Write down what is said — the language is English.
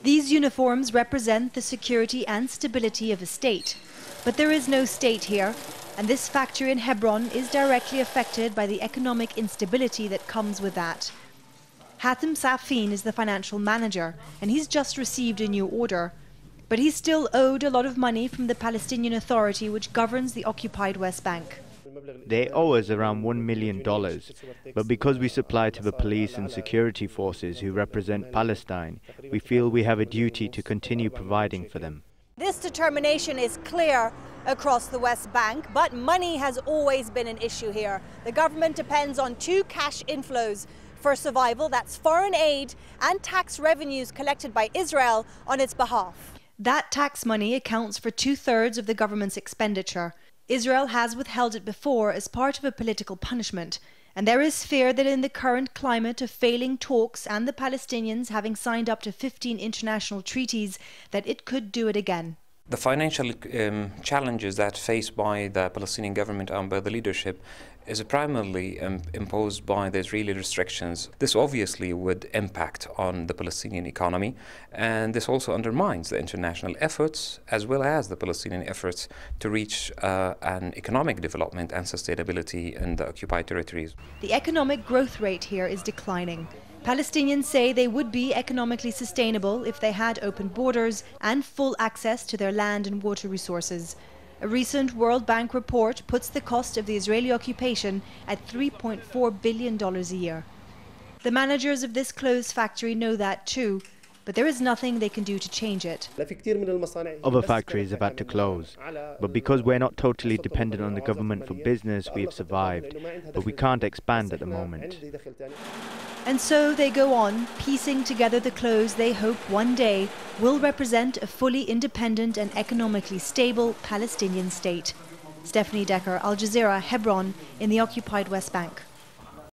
These uniforms represent the security and stability of a state. But there is no state here, and this factory in Hebron is directly affected by the economic instability that comes with that. Hatem Safin is the financial manager, and he's just received a new order. But he's still owed a lot of money from the Palestinian Authority which governs the occupied West Bank. They owe us around $1 million, but because we supply to the police and security forces who represent Palestine, we feel we have a duty to continue providing for them. This determination is clear across the West Bank, but money has always been an issue here. The government depends on two cash inflows for survival, that's foreign aid and tax revenues collected by Israel on its behalf. That tax money accounts for 2/3 of the government's expenditure. Israel has withheld it before as part of a political punishment, and there is fear that in the current climate of failing talks and the Palestinians having signed up to 15 international treaties, that it could do it again. The financial challenges that faced by the Palestinian government and by the leadership is primarily imposed by the Israeli restrictions. This obviously would impact on the Palestinian economy, and this also undermines the international efforts as well as the Palestinian efforts to reach an economic development and sustainability in the occupied territories. The economic growth rate here is declining. Palestinians say they would be economically sustainable if they had open borders and full access to their land and water resources. A recent World Bank report puts the cost of the Israeli occupation at $3.4 billion a year. The managers of this closed factory know that too, but there is nothing they can do to change it. Other factories have had to close, but because we're not totally dependent on the government for business, we have survived, but we can't expand at the moment. And so they go on, piecing together the clothes they hope one day will represent a fully independent and economically stable Palestinian state. Stefanie, Dekker, Al Jazeera, Hebron, in the occupied West Bank.